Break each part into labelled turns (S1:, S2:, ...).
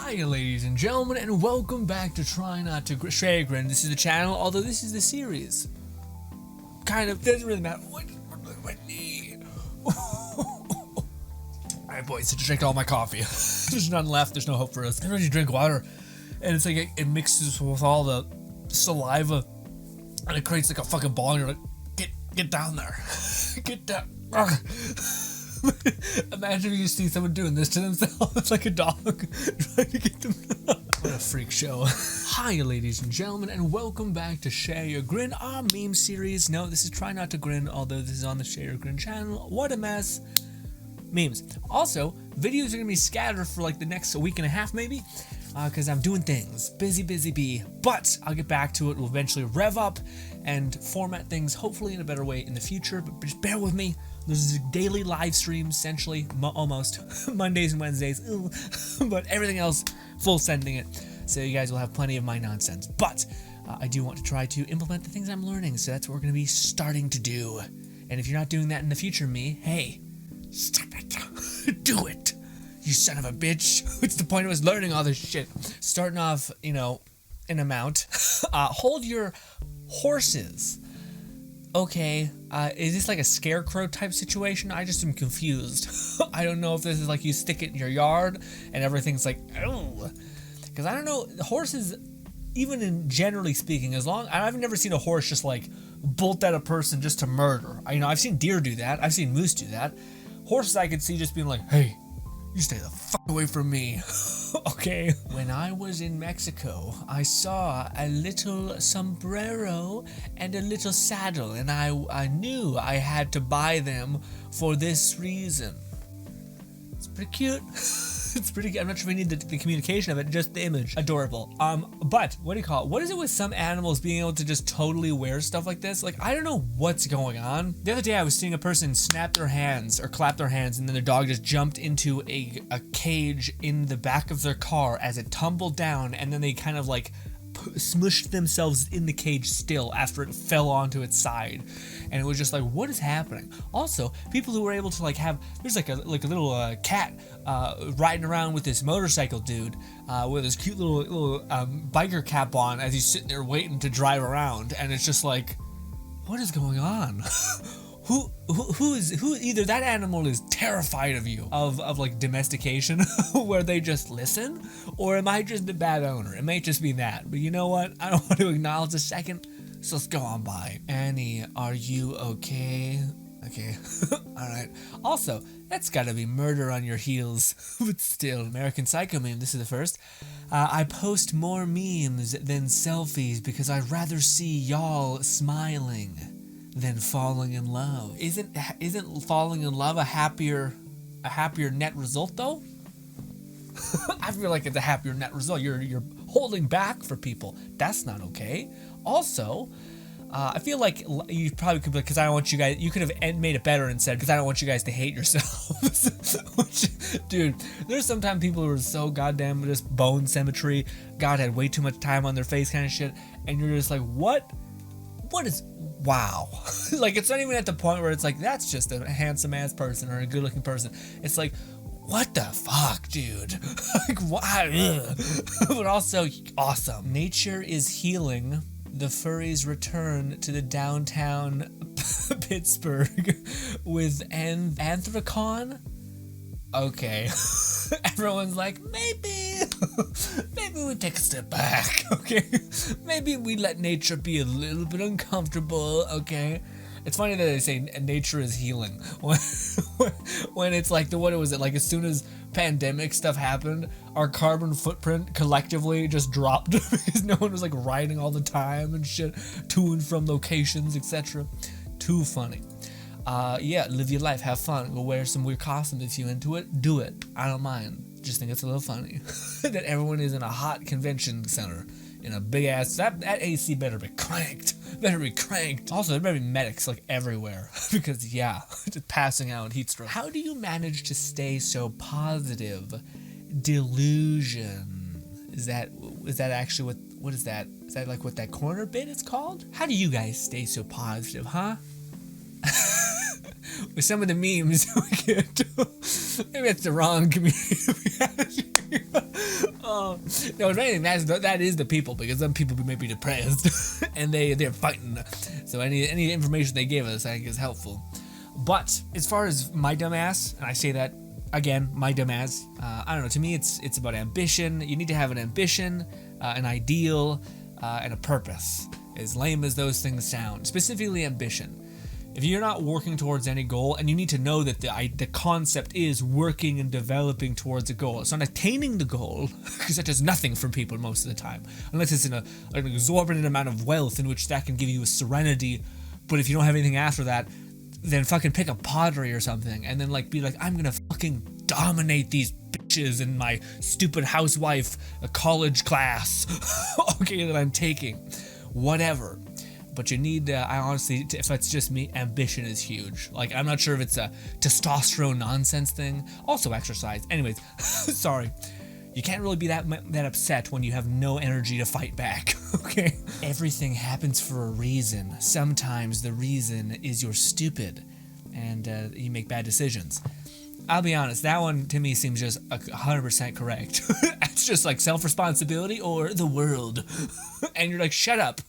S1: Hi ladies and gentlemen, and welcome back to Try Not to Grinn. This is the channel, although this is the series. Kind of, doesn't really matter. What need? Alright boys, I drank all my coffee. There's none left, there's no hope for us. Everybody drink water, and it's like it mixes with all the saliva, and it creates like a fucking ball, and you're like, get down there. Get down. Imagine if you see someone doing this to themselves like a dog trying to get them. What a freak show. Hi ladies and gentlemen, and welcome back to Share Your Grinn, our meme series. No, this is Try Not to Grinn, although this is on the Share Your Grinn channel. What a mess. Memes. Also, videos are gonna be scattered for like the next week and a half maybe, because I'm doing things. Busy bee. But I'll get back to it. We'll eventually rev up and format things hopefully in a better way in the future, but just bear with me. There's daily live streams, essentially, almost, Mondays and Wednesdays, but everything else, full sending it, so you guys will have plenty of my nonsense. But I do want to try to implement the things I'm learning, so that's what we're going to be starting to do. And if you're not doing that in the future, hey, stop it. Do it. You son of a bitch. What's the point of us learning all this shit? Starting off, in amount. Hold your horses. Okay, is this like a scarecrow type situation? I just am confused. I don't know if this is like you stick it in your yard and everything's like, oh. Because I don't know, horses, even in generally speaking, I've never seen a horse just like bolt at a person just to murder. I've seen deer do that. I've seen moose do that. Horses I could see just being like, hey, you stay the fuck away from me. Okay. When I was in Mexico, I saw a little sombrero and a little saddle, and I knew I had to buy them for this reason. It's pretty cute. It's pretty good. I'm not sure if we need the communication of it, just the image. Adorable. But what do you call it? What is it with some animals being able to just totally wear stuff like this? Like, I don't know what's going on. The other day I was seeing a person snap their hands or clap their hands, and then their dog just jumped into a cage in the back of their car as it tumbled down, and then they kind of like smushed themselves in the cage still after it fell onto its side. And it was just like, what is happening? Also, people who were able to there's like a little cat riding around with this motorcycle dude with his cute little biker cap on as he's sitting there waiting to drive around, and it's just like, what is going on? Who either that animal is terrified of you, of like domestication, where they just listen, or am I just the bad owner? It may just be that, but you know what? I don't want to acknowledge a second, so let's go on by. Annie, are you okay? Okay. Alright. Also, that's gotta be murder on your heels, but still. American Psycho meme, this is the first. I post more memes than selfies because I'd rather see y'all smiling than falling in love. Isn't falling in love a happier net result though? I feel like it's a happier net result. You're holding back for people. That's not okay. Also, I feel like you probably could, because I don't want you guys, you could have made it better and said, because I don't want you guys to hate yourselves. Dude, there's sometimes people who are so goddamn just bone symmetry, God had way too much time on their face kind of shit, and you're just like, what is, wow. Like, it's not even at the point where it's like, that's just a handsome ass person or a good looking person. It's like, what the fuck, dude? Like, why? But also, awesome. Nature is healing. The furries return to the downtown Pittsburgh with Anthracon. Okay. Everyone's like, maybe we take a step back, okay? Maybe we let nature be a little bit uncomfortable, okay? It's funny that they say nature is healing when it's like what was it, like as soon as pandemic stuff happened, our carbon footprint collectively just dropped because no one was like riding all the time and shit to and from locations, etc. Too funny. Yeah, live your life, have fun, go wear some weird costumes if you're into it, do it. I don't mind. Just think it's a little funny that everyone is in a hot convention center in a big ass, that AC better be cranked. Also, there better be medics like everywhere because yeah, just passing out heat stroke. How do you manage to stay so positive? Delusion. Is that actually what is that? Is that like what that corner bit is called? How do you guys stay so positive, huh? With some of the memes we get. Maybe that's the wrong community. Oh no, if anything, that is the people, because some people may be depressed and they're fighting. So any information they give us, I think, is helpful. But as far as my dumbass, and I say that again, my dumbass, I don't know. To me, it's about ambition. You need to have an ambition, an ideal, and a purpose. As lame as those things sound, specifically ambition. If you're not working towards any goal, and you need to know that the concept is working and developing towards a goal. It's not attaining the goal, because that does nothing for people most of the time, unless it's in an exorbitant amount of wealth in which that can give you a serenity. But if you don't have anything after that, then fucking pick up pottery or something, and then be like, I'm gonna fucking dominate these bitches in my stupid housewife college class, okay, that I'm taking, whatever. But you need, I honestly, if it's just me, ambition is huge. I'm not sure if it's a testosterone nonsense thing. Also exercise. Anyways, sorry. You can't really be that upset when you have no energy to fight back, okay? Everything happens for a reason. Sometimes the reason is you're stupid and you make bad decisions. I'll be honest, that one to me seems just 100% correct. It's just self-responsibility or the world. And you're like, shut up.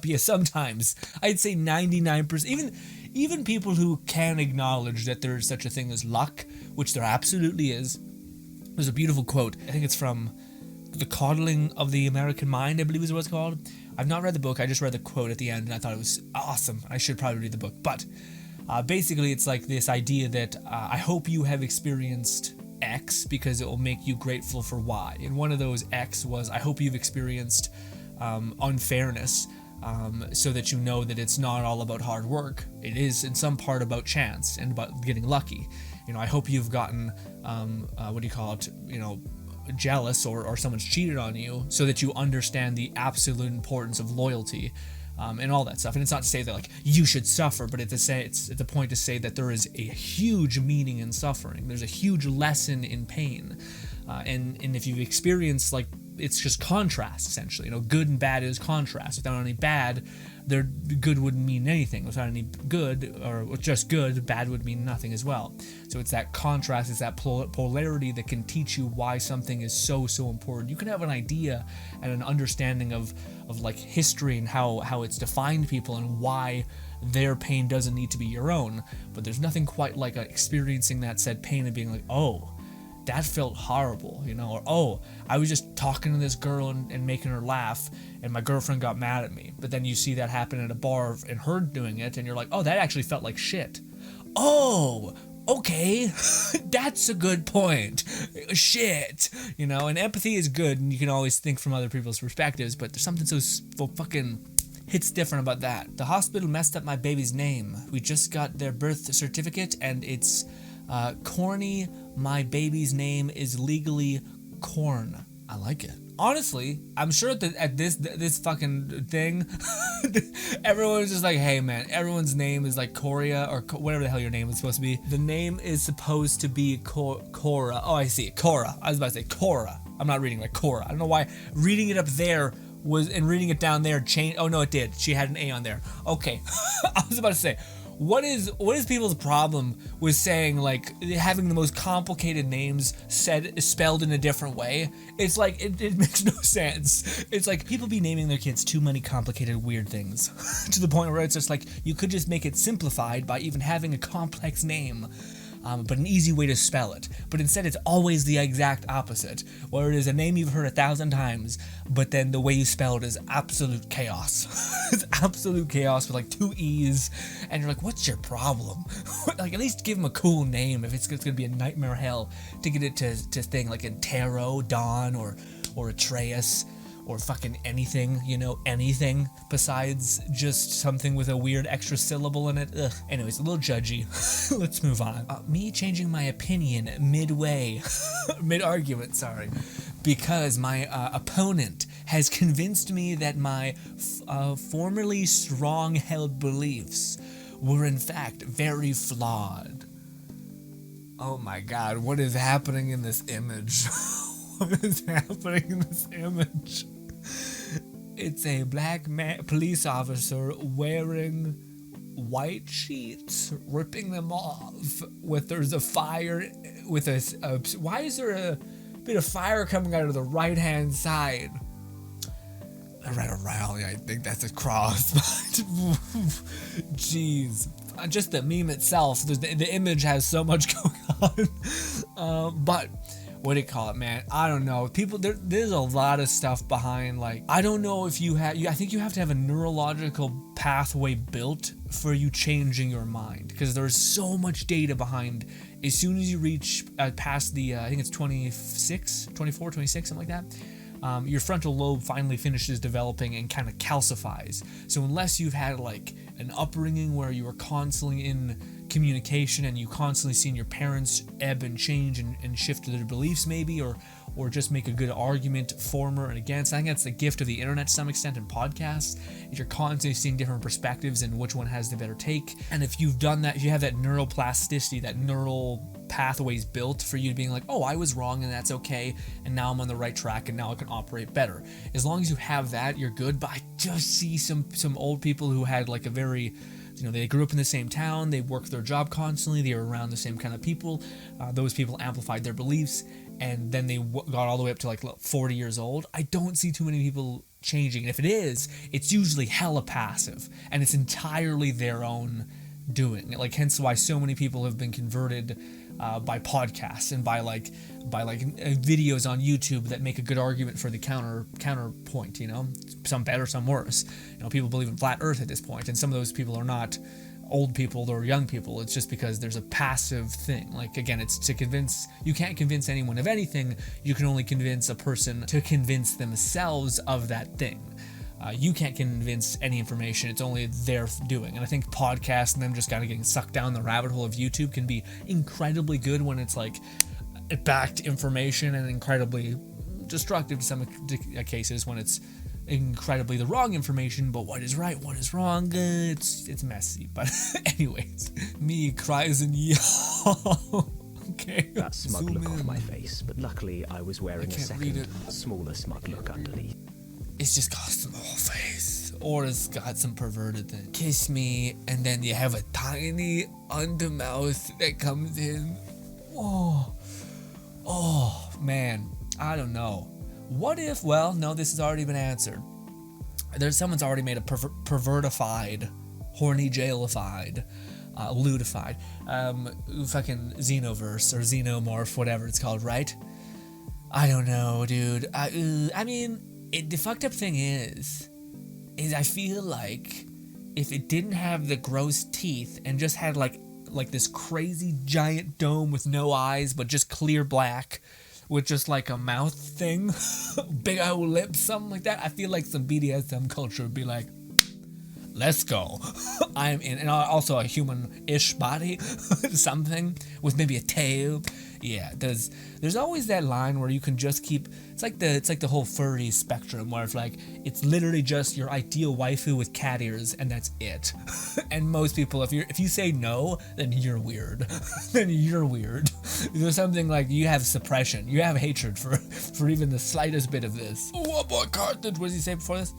S1: Yeah, sometimes. I'd say 99%. Even people who can acknowledge that there is such a thing as luck, which there absolutely is. There's a beautiful quote. I think it's from The Coddling of the American Mind, I believe is what it's called. I've not read the book. I just read the quote at the end, and I thought it was awesome. I should probably read the book. But basically, it's this idea that I hope you have experienced X because it will make you grateful for Y. And one of those X was, I hope you've experienced unfairness so that you know that it's not all about hard work. It is in some part about chance and about getting lucky. I hope you've gotten, jealous or someone's cheated on you so that you understand the absolute importance of loyalty. And all that stuff. And it's not to say that you should suffer, but it's a point to say that there is a huge meaning in suffering. There's a huge lesson in pain. And if you've experienced it's just contrast, essentially. Good and bad is contrast. Without any bad, good wouldn't mean anything. Without any good, or just good, bad would mean nothing as well. So it's that contrast, it's that polarity that can teach you why something is so important. You can have an idea and an understanding of history and how it's defined people and why their pain doesn't need to be your own. But there's nothing quite like experiencing that said pain and being like, oh, that felt horrible, or oh, I was just talking to this girl and making her laugh and my girlfriend got mad at me. But then you see that happen at a bar and her doing it and you're like, oh, that actually felt like shit. Oh, okay, that's a good point. Shit, and empathy is good and you can always think from other people's perspectives, but there's something so fucking hits different about that. The hospital messed up my baby's name. We just got their birth certificate and it's corny. My baby's name is legally Corn. I like it. Honestly, I'm sure that at this fucking thing, everyone's just like, hey man, everyone's name is Coria or whatever the hell your name is supposed to be. The name is supposed to be Cora. Oh, I see. Cora. I was about to say Cora. I'm not reading Cora. I don't know why reading it up there and reading it down there changed. Oh no, it did. She had an A on there. Okay. I was about to say, what is people's problem with saying having the most complicated names spelled in a different way? It's it makes no sense. It's people be naming their kids too many complicated weird things to the point where it's just you could just make it simplified by even having a complex name. But an easy way to spell it. But instead it's always the exact opposite, where it is a name you've heard 1,000 times, but then the way you spell it is absolute chaos. It's absolute chaos with 2 E's, and you're like, what's your problem? At least give them a cool name if it's gonna be a nightmare hell to get it to thing Antero, Dawn, or Atreus, or fucking anything, anything besides just something with a weird extra syllable in it. Ugh. Anyways, a little judgy. Let's move on. Me changing my opinion midway, mid-argument, sorry, because my opponent has convinced me that my formerly strong-held beliefs were in fact very flawed. Oh my god, what is happening in this image? What is happening in this image? It's a black police officer wearing white sheets, ripping them off. There's a fire with why is there a bit of fire coming out of the right-hand side. Right around, I think that's a cross. Jeez. Just the meme itself, the image has so much going on. But what do you call it, man? I don't know. People, there's a lot of stuff behind, like, I don't know if you have, I think you have to have a neurological pathway built for you changing your mind, because there's so much data behind. As soon as you reach past the, I think it's 24, 26, something like that, your frontal lobe finally finishes developing and kind of calcifies. So unless you've had like an upbringing where you were constantly in communication and you constantly seen your parents ebb and change and shift to their beliefs maybe, or just make a good argument for and against. I think that's the gift of the internet to some extent, and podcasts. You're constantly seeing different perspectives and which one has the better take. And if you've done that, if you have that neuroplasticity, that neural pathways built for you to being like, oh, I was wrong and that's okay, and now I'm on the right track and now I can operate better. As long as you have that, you're good. But I just see some old people who had like a very, they grew up in the same town, they worked their job constantly, they were around the same kind of people. Those people amplified their beliefs, and then they got all the way up to like 40 years old. I don't see too many people changing. And if it is, it's usually hella passive, and it's entirely their own doing. Like, hence why so many people have been converted by podcasts and by videos on YouTube that make a good argument for the counterpoint. Some better, some worse. People believe in flat Earth at this point, and some of those people are not old people or young people. It's just because there's a passive thing. Like, again, it's to convince. You can't convince anyone of anything. You can only convince a person to convince themselves of that thing. You can't convince any information. It's only their doing. And I think podcasts and them just kind of getting sucked down the rabbit hole of YouTube can be incredibly good when it's like backed information, and incredibly destructive to some cases when it's incredibly the wrong information. But what is right, what is wrong, it's messy. But anyways, me cries and yell. Okay.
S2: That smug look off my face, but luckily I was wearing a second, smaller smug look underneath.
S1: It's just got a small face, or it's got some perverted thing. Kiss me, and then you have a tiny undermouth that comes in. Oh man, I don't know. What if? Well, no, this has already been answered. Someone's already made a pervertified, horny jailified, ludified, fucking xenoverse or xenomorph, whatever it's called, right? I don't know, dude. I mean. The fucked up thing is I feel like if it didn't have the gross teeth and just had like this crazy giant dome with no eyes but just clear black with just like a mouth thing, big old lips, something like that, I feel like some BDSM culture would be like, let's go. I'm in. And also a human-ish body, something with maybe a tail. Yeah, there's always that line where you can just keep. It's like the whole furry spectrum, where it's like it's literally just your ideal waifu with cat ears, and that's it. And most people, if you say no, then you're weird. Then you're weird. There's something like you have suppression, you have hatred for even the slightest bit of this. Oh boy, Carthage. What did he say before this?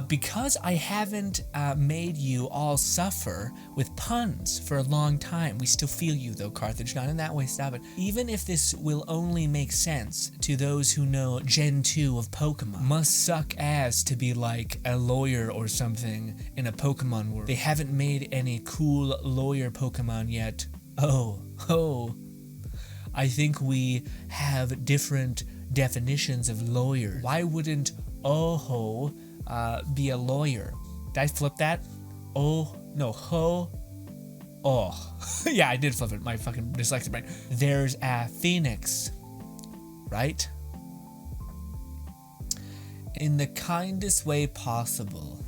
S1: Because I haven't made you all suffer with puns for a long time. We still feel you though, Carthage. Not in that way, stop it. Even if this will only make sense to those who know Gen 2 of Pokemon. Must suck ass to be like a lawyer or something in a Pokemon world. They haven't made any cool lawyer Pokemon yet. Oh. I think we have different definitions of lawyers. Why wouldn't be a lawyer? Did I flip that? Oh, no, ho. Oh. Yeah, I did flip it. My fucking dyslexic brain. There's a phoenix, right? In the kindest way possible.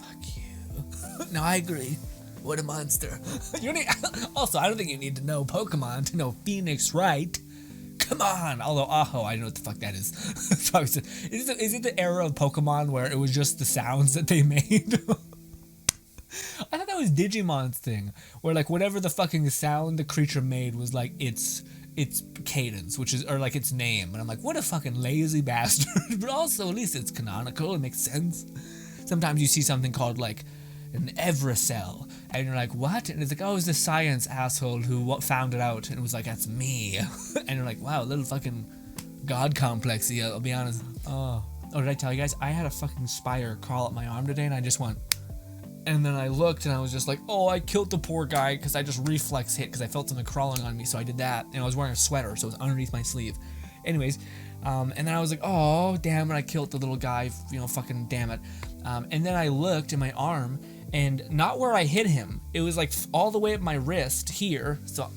S1: Fuck you. No, I agree. What a monster. Also, I don't think you need to know Pokemon to know Phoenix, right? Come on! Although, I don't know what the fuck that is. Is it the era of Pokemon where it was just the sounds that they made? I thought that was Digimon's thing, where like whatever the fucking sound the creature made was like its cadence, or like its name. And I'm like, what a fucking lazy bastard. But also, at least it's canonical, it makes sense. Sometimes you see something called like an Evercell, and you're like, what? And it's like, oh, it's the science asshole who found it out, and it was like, that's me. And you're like, wow, little fucking God complexy, I'll be honest. Oh, did I tell you guys? I had a fucking spider crawl up my arm today, and I just went. And then I looked, and I was just like, oh, I killed the poor guy, because I just reflex hit, because I felt something crawling on me, so I did that. And I was wearing a sweater, so it was underneath my sleeve. Anyways, and then I was like, oh, damn it, I killed the little guy, fucking damn it. And then I looked at my arm, and not where I hit him. It was like all the way up my wrist here. So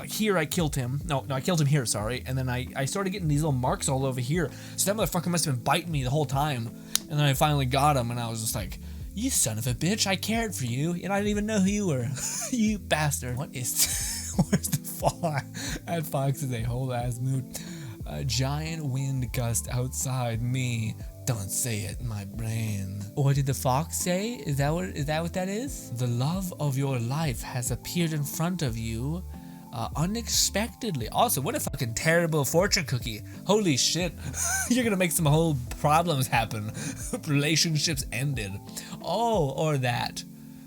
S1: here I killed him. No, I killed him here, sorry. And then I started getting these little marks all over here. So that motherfucker must have been biting me the whole time. And then I finally got him, and I was just like, you son of a bitch, I cared for you, and I didn't even know who you were. You bastard. What is... Where's the fox? That fox is a whole ass mood. A giant wind gust outside me. Don't say it, my brain. What did the fox say? Is that what that is? The love of your life has appeared in front of you unexpectedly. Also, what a fucking terrible fortune cookie. Holy shit. You're gonna make some whole problems happen. Relationships ended. Oh, or that.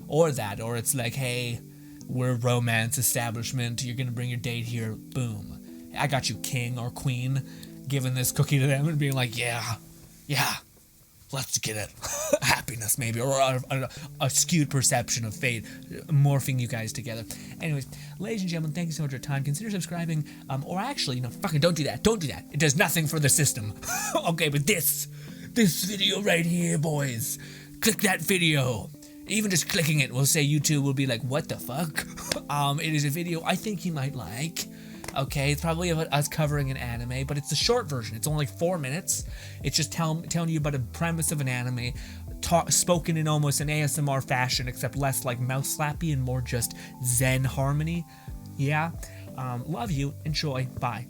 S1: Or it's like, hey, we're a romance establishment. You're gonna bring your date here. Boom. I got you, king or queen. Giving this cookie to them and being like, yeah, let's get it. Happiness, maybe, or a skewed perception of fate, morphing you guys together. Anyways, ladies and gentlemen, thank you so much for your time. Consider subscribing, or actually, fucking don't do that. Don't do that. It does nothing for the system. Okay, but this video right here, boys, click that video. Even just clicking it will say YouTube will be like, what the fuck? It is a video I think you might like. Okay, it's probably about us covering an anime, but it's a short version. It's only 4 minutes. It's just telling you about a premise of an anime, spoken in almost an ASMR fashion, except less like mouth slappy and more just zen harmony. Yeah, love you. Enjoy. Bye.